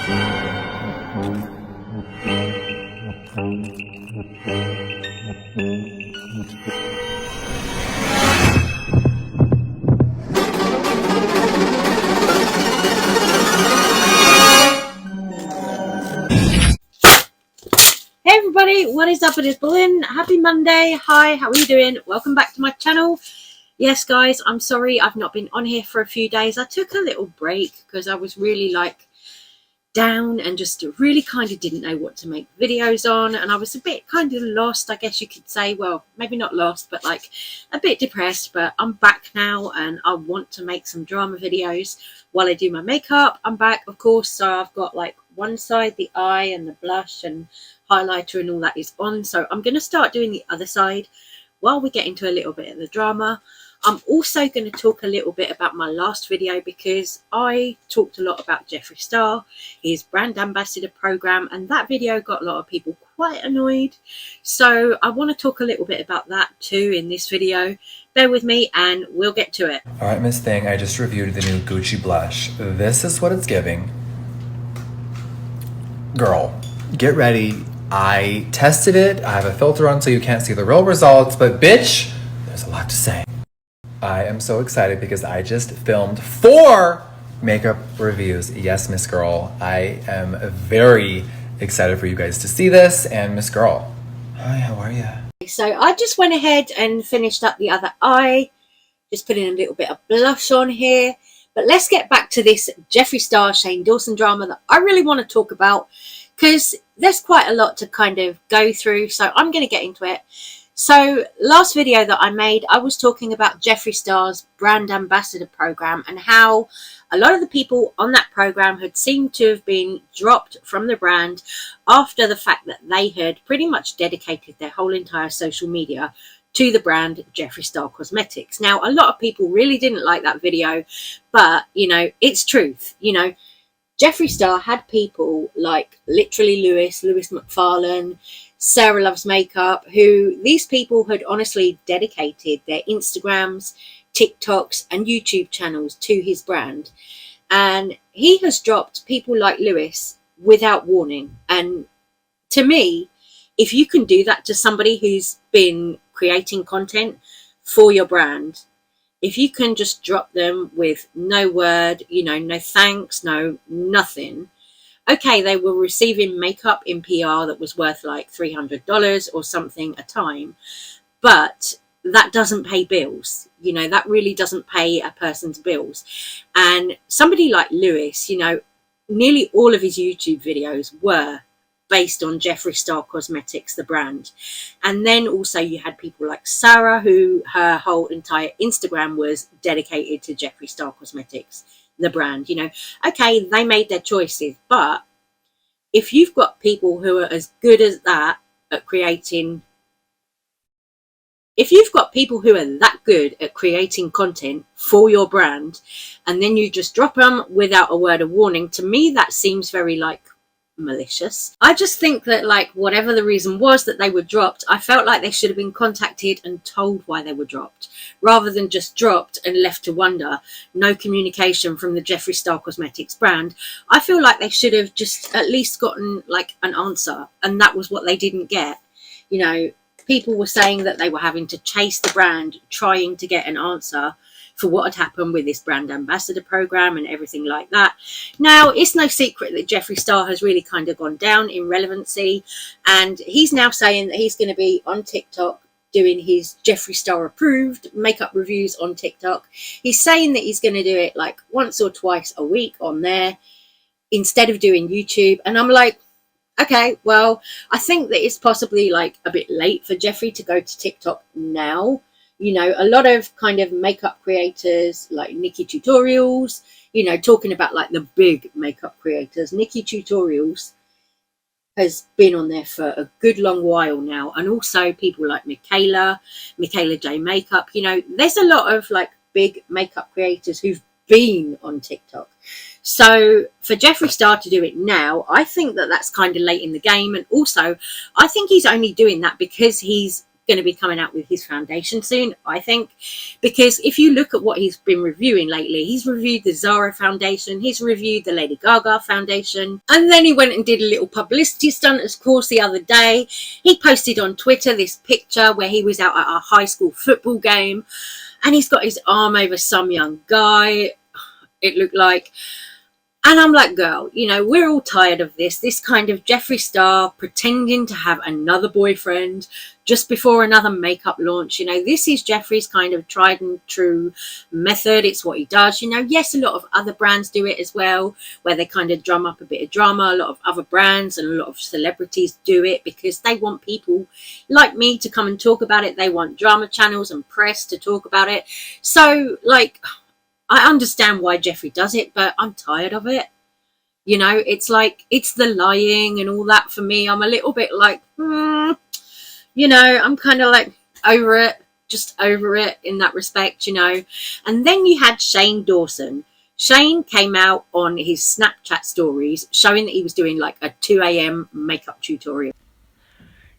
Hey everybody, what is up? It is Berlin. Happy Monday. Hi, how are you doing? Welcome back to my channel. Yes guys, I'm sorry I've not been on here for a few days. I took a little break because I was really down and just really kind of didn't know what to make videos on, and I was a bit kind of lost, I guess you could say. Well, maybe not lost, but a bit depressed. But I'm back now and I want to make some drama videos while I do my makeup. I'm back, of course, so I've got one side, the eye and the blush and highlighter and all that is on, so I'm going to start doing the other side while we get into a little bit of the drama. I'm also going to talk a little bit about my last video because I talked a lot about Jeffree Star, his brand ambassador program, and that video got a lot of people quite annoyed. So I want to talk a little bit about that too in this video. Bear with me and we'll get to it. All right, Miss Thing, I just reviewed the new Gucci blush. This is what it's giving. Girl, get ready. I tested it. I have a filter on so you can't see the real results, but bitch, there's a lot to say. I am so excited because I just filmed 4 makeup reviews. Yes, Miss Girl. I am very excited for you guys to see this. And Miss Girl, hi, how are you? So I just went ahead and finished up the other eye, just putting a little bit of blush on here. But let's get back to this Jeffree Star, Shane Dawson drama that I really want to talk about because there's quite a lot to kind of go through. So I'm going to get into it. So last video that I made, I was talking about Jeffree Star's brand ambassador program and how a lot of the people on that program had seemed to have been dropped from the brand after the fact that they had pretty much dedicated their whole entire social media to the brand Jeffree Star Cosmetics. Now, a lot of people really didn't like that video, but, you know, it's truth. You know, Jeffree Star had people like literally Lewis McFarlane, Sarah Loves Makeup, who these people had honestly dedicated their Instagrams, TikToks and YouTube channels to his brand. And he has dropped people like Lewis without warning. And to me, if you can do that to somebody who's been creating content for your brand, if you can just drop them with no word, you know, no thanks, no nothing. Okay, they were receiving makeup in PR that was worth like $300 or something a time, but that doesn't pay bills. You know, that really doesn't pay a person's bills. And somebody like Lewis, you know, nearly all of his YouTube videos were based on Jeffree Star Cosmetics, the brand. And then also you had people like Sarah, who her whole entire Instagram was dedicated to Jeffree Star Cosmetics, the brand. You know, okay, they made their choices, but if you've got people who are as good as that at creating, if you've got people who are that good at creating content for your brand, and then you just drop them without a word of warning, to me that seems very malicious. I just think that whatever the reason was that they were dropped, I felt like they should have been contacted and told why they were dropped, rather than just dropped and left to wonder. No communication from the Jeffree Star Cosmetics brand. I feel like they should have just at least gotten an answer, and that was what they didn't get. You know, people were saying that they were having to chase the brand trying to get an answer for what had happened with this brand ambassador program and everything like that. Now, it's no secret that Jeffree Star has really kind of gone down in relevancy, and he's now saying that he's going to be on TikTok doing his Jeffree Star approved makeup reviews on TikTok. He's saying that he's going to do it once or twice a week on there instead of doing YouTube. And I'm like, okay, well, I think that it's possibly a bit late for Jeffree to go to TikTok now. You know, a lot of kind of makeup creators like Nikki Tutorials, you know, talking about the big makeup creators. Nikki Tutorials has been on there for a good long while now. And also people like Michaela J Makeup. You know, there's a lot of big makeup creators who've been on TikTok. So for Jeffree Star to do it now, I think that that's kind of late in the game. And also, I think he's only doing that because he's going to be coming out with his foundation soon, I think, because if you look at what he's been reviewing lately, he's reviewed the Zara foundation, he's reviewed the Lady Gaga foundation, and then he went and did a little publicity stunt, of course, the other day. He posted on Twitter this picture where he was out at a high school football game, and he's got his arm over some young guy, it looked like. And I'm like, girl, you know, we're all tired of this kind of Jeffree Star pretending to have another boyfriend just before another makeup launch. You know, this is Jeffree's kind of tried and true method. It's what he does. You know, yes, a lot of other brands do it as well, where they kind of drum up a bit of drama. A lot of other brands and a lot of celebrities do it because they want people like me to come and talk about it. They want drama channels and press to talk about it. So, like, I understand why Jeffree does it, but I'm tired of it. You know, it's like, it's the lying and all that for me. I'm a little bit like, you know, I'm kind of like over it, just over it in that respect, you know. And then you had Shane Dawson. Shane came out on his Snapchat stories showing that he was doing like a 2 a.m. makeup tutorial.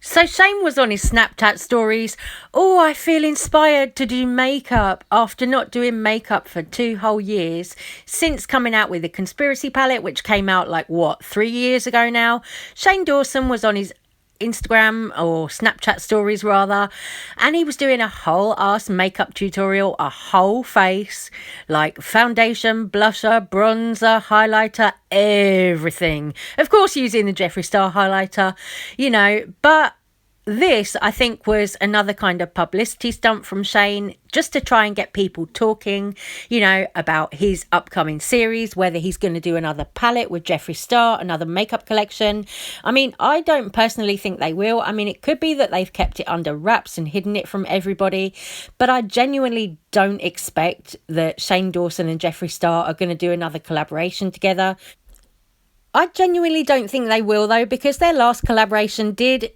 So Shane was on his Snapchat stories. Oh, I feel inspired to do makeup after not doing makeup for 2 whole years since coming out with the Conspiracy palette, which came out like, what, 3 years ago now? Shane Dawson was on his Instagram or Snapchat stories rather, and he was doing a whole ass makeup tutorial, a whole face, like foundation, blusher, bronzer, highlighter, everything, of course using the Jeffree Star highlighter, you know. But this, I think, was another kind of publicity stunt from Shane, just to try and get people talking, you know, about his upcoming series, whether he's going to do another palette with Jeffree Star, another makeup collection. I mean, I don't personally think they will. I mean, it could be that they've kept it under wraps and hidden it from everybody, but I genuinely don't expect that Shane Dawson and Jeffree Star are going to do another collaboration together. I genuinely don't think they will, though, because their last collaboration did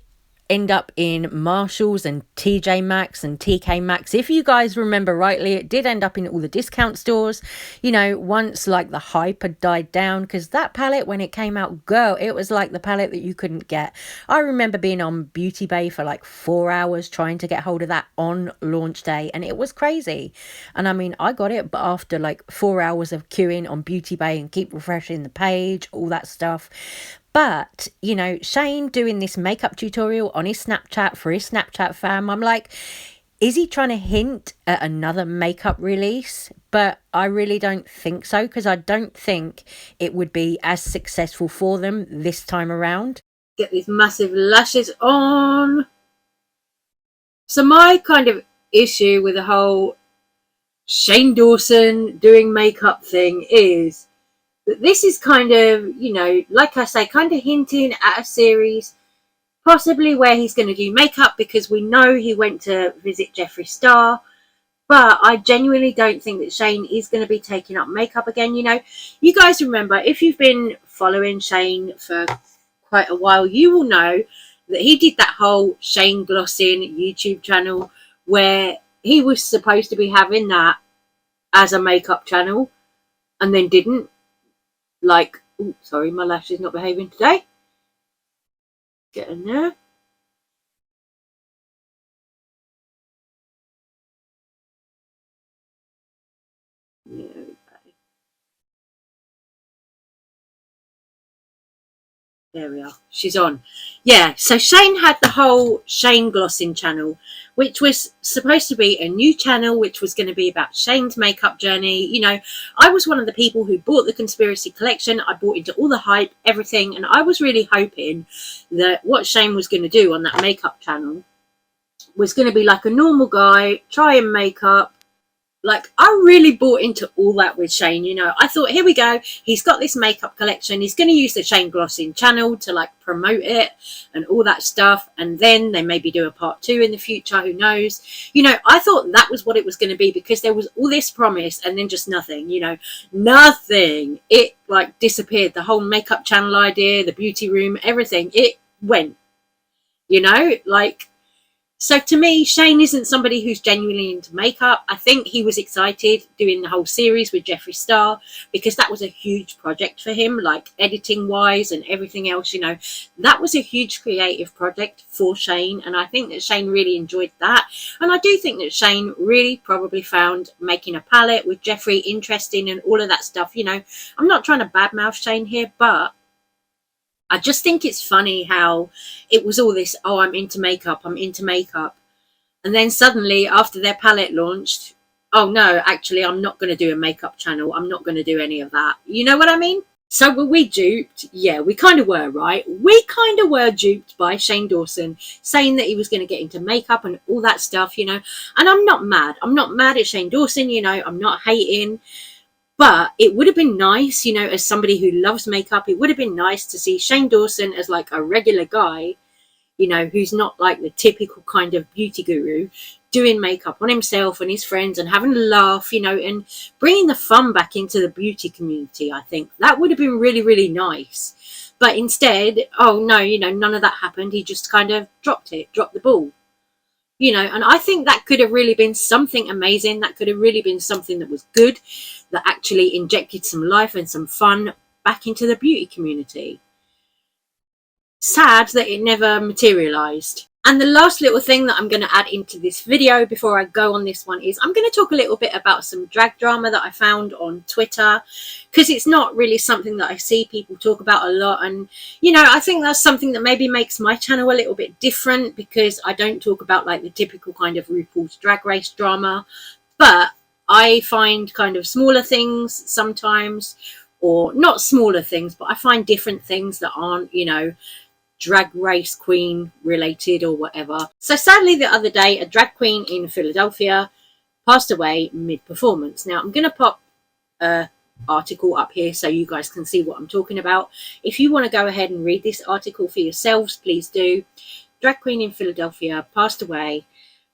end up in Marshalls and TJ Maxx and TK Maxx. If you guys remember rightly, it did end up in all the discount stores, you know, once like the hype had died down, because that palette, when it came out, girl, it was like the palette that you couldn't get. I remember being on Beauty Bay for like 4 hours trying to get hold of that on launch day, and it was crazy. And I mean, I got it, but after like 4 hours of queuing on Beauty Bay and keep refreshing the page, all that stuff. But, you know, Shane doing this makeup tutorial on his Snapchat for his Snapchat fam, I'm like, is he trying to hint at another makeup release? But I really don't think so, because I don't think it would be as successful for them this time around. Get these massive lashes on. So my kind of issue with the whole Shane Dawson doing makeup thing is that this is kind of, you know, like I say, kind of hinting at a series, possibly where he's going to do makeup, because we know he went to visit Jeffree Star. But I genuinely don't think that Shane is going to be taking up makeup again. You know, you guys remember, if you've been following Shane for quite a while, you will know that he did that whole Shane Glossing YouTube channel where he was supposed to be having that as a makeup channel and then didn't. Like, oh, sorry, my lash is not behaving today. Get in there. Yeah, there we are. She's on. Yeah, so Shane had the whole Shane Glossing channel, which was supposed to be a new channel, which was going to be about Shane's makeup journey. You know, I was one of the people who bought the Conspiracy collection. I bought into all the hype, everything, and I was really hoping that what Shane was going to do on that makeup channel was going to be like a normal guy, trying makeup. Like, I really bought into all that with Shane, you know. I thought, here we go. He's got this makeup collection. He's going to use the Shane Glossing channel to, like, promote it and all that stuff. And then they maybe do a part 2 in the future. Who knows? You know, I thought that was what it was going to be, because there was all this promise and then just nothing, you know. Nothing. It, like, disappeared. The whole makeup channel idea, the beauty room, everything. It went, you know, like, So to me, Shane isn't somebody who's genuinely into makeup. I think he was excited doing the whole series with Jeffree Star because that was a huge project for him, like editing wise and everything else, you know. That was a huge creative project for Shane, and I think that Shane really enjoyed that. And I do think that Shane really probably found making a palette with Jeffree interesting and all of that stuff, you know. I'm not trying to badmouth Shane here, but I just think it's funny how it was all this, oh, I'm into makeup, I'm into makeup. And then suddenly, after their palette launched, oh no, actually, I'm not going to do a makeup channel. I'm not going to do any of that. You know what I mean? So were we duped? Yeah, we kind of were, right? We kind of were duped by Shane Dawson saying that he was going to get into makeup and all that stuff, you know. And I'm not mad. I'm not mad at Shane Dawson, you know. I'm not hating. But it would have been nice, you know, as somebody who loves makeup, it would have been nice to see Shane Dawson as like a regular guy, you know, who's not like the typical kind of beauty guru, doing makeup on himself and his friends and having a laugh, you know, and bringing the fun back into the beauty community. I think that would have been really, really nice. But instead, oh no, you know, none of that happened. He just kind of dropped the ball. You know, and I think that could have really been something amazing. That could have really been something that was good, that actually injected some life and some fun back into the beauty community. Sad that it never materialized. And the last little thing that I'm going to add into this video before I go on this one is I'm going to talk a little bit about some drag drama that I found on Twitter, because it's not really something that I see people talk about a lot. And, you know, I think that's something that maybe makes my channel a little bit different, because I don't talk about like the typical kind of RuPaul's Drag Race drama, but I find kind of smaller things sometimes, or not smaller things, but I find different things that aren't, you know, drag race queen related or whatever. So sadly the other day, a drag queen in Philadelphia passed away mid-performance. Now I'm going to pop a article up here so you guys can see what I'm talking about. If you want to go ahead and read this article for yourselves, please do. Drag queen in Philadelphia passed away,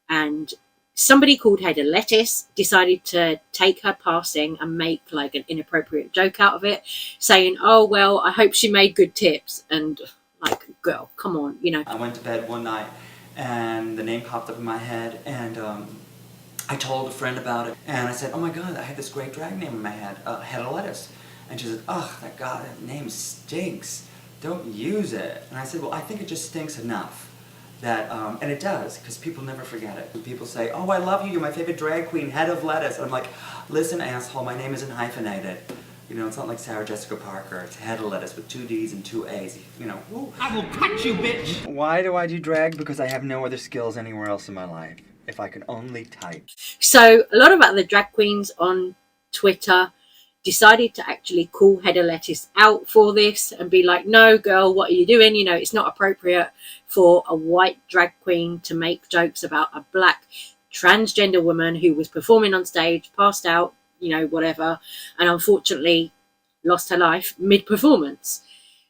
and somebody called Head of Lettuce decided to take her passing and make like an inappropriate joke out of it, saying, oh well, I hope she made good tips. And like, girl, come on, you know. I went to bed one night and the name popped up in my head, and I told a friend about it, and I said, oh my god, I had this great drag name in my head, Head of Lettuce. And she said, oh, that name stinks, don't use it. And I said, well, I think it just stinks enough that, and it does, because people never forget it. When people say, oh, I love you, you're my favorite drag queen, Head of Lettuce. And I'm like, listen, asshole, my name isn't hyphenated. You know, it's not like Sarah Jessica Parker. It's Head of Lettuce with 2 D's and 2 A's. You know, woo. I will cut you, bitch! Why do I do drag? Because I have no other skills anywhere else in my life. If I can only type. So a lot of other drag queens on Twitter decided to actually call Head of Lettuce out for this and be like, no, girl, what are you doing? You know, it's not appropriate for a white drag queen to make jokes about a black transgender woman who was performing on stage, passed out, you know, whatever, and unfortunately lost her life mid-performance.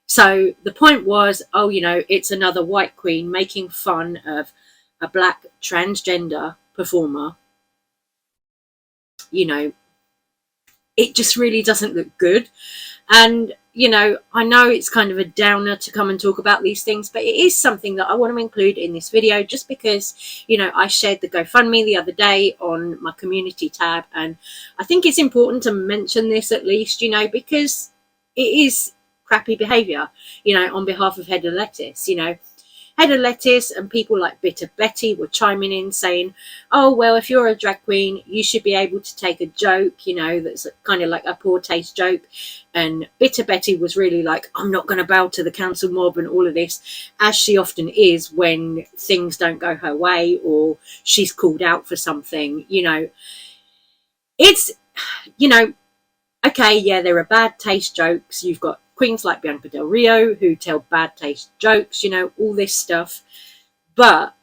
So the point was, oh, you know, it's another white queen making fun of a black transgender performer. You know, it just really doesn't look good. And, you know, I know it's kind of a downer to come and talk about these things, but it is something that I want to include in this video, just because, you know, I shared the GoFundMe the other day on my community tab, and I think it's important to mention this at least, you know, because it is crappy behaviour, you know, on behalf of Head of Lettuce. You know, Head of Lettuce and people like Bitter Betty were chiming in saying, oh, well, if you're a drag queen, you should be able to take a joke, you know, that's kind of like a poor taste joke. And Bitter Betty was really like, I'm not going to bow to the council mob and all of this, as she often is when things don't go her way or she's called out for something. You know, it's, you know, okay, yeah, there are bad taste jokes. You've got queens like Bianca Del Rio who tell bad taste jokes, you know, all this stuff. But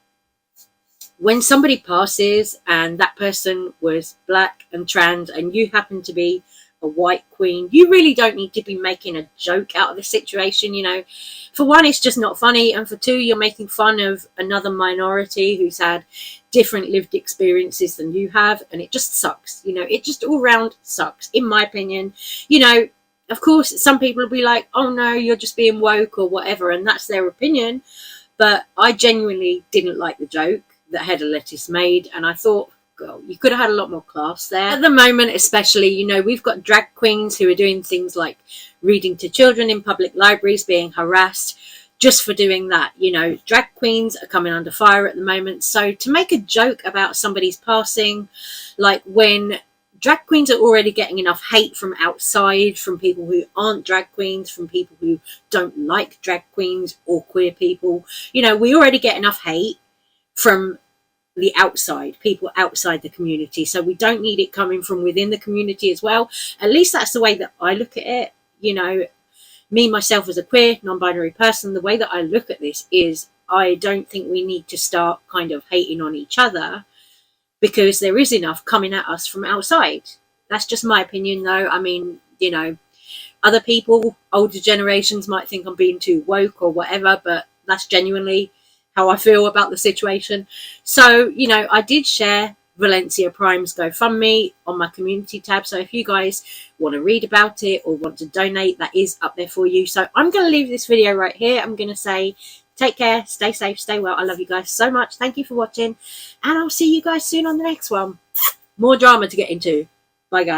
when somebody passes and that person was black and trans and you happen to be a white queen, you really don't need to be making a joke out of the situation. You know, for one, it's just not funny, and for two, you're making fun of another minority who's had different lived experiences than you have, and it just sucks. You know, it just all round sucks, in my opinion. You know, of course, some people will be like, oh no, you're just being woke or whatever, and that's their opinion. But I genuinely didn't like the joke. that Head of Lettuce made, and I thought, girl, you could have had a lot more class there. At the moment, especially, you know, we've got drag queens who are doing things like reading to children in public libraries, being harassed just for doing that. You know, drag queens are coming under fire at the moment. So to make a joke about somebody's passing, like when drag queens are already getting enough hate from outside, from people who aren't drag queens, from people who don't like drag queens or queer people, you know, we already get enough hate from the outside, people outside the community. So we don't need it coming from within the community as well. At least that's the way that I look at it. You know, me, myself as a queer, non-binary person, the way that I look at this is I don't think we need to start kind of hating on each other, because there is enough coming at us from outside. That's just my opinion, though. I mean, you know, other people, older generations might think I'm being too woke or whatever, but that's genuinely how I feel about the situation. So, you know, I did share Valencia Prime's GoFundMe on my community tab. So if you guys want to read about it or want to donate, that is up there for you. So I'm going to leave this video right here. I'm going to say, take care, stay safe, stay well. I love you guys so much. Thank you for watching. And I'll see you guys soon on the next one. More drama to get into. Bye, guys.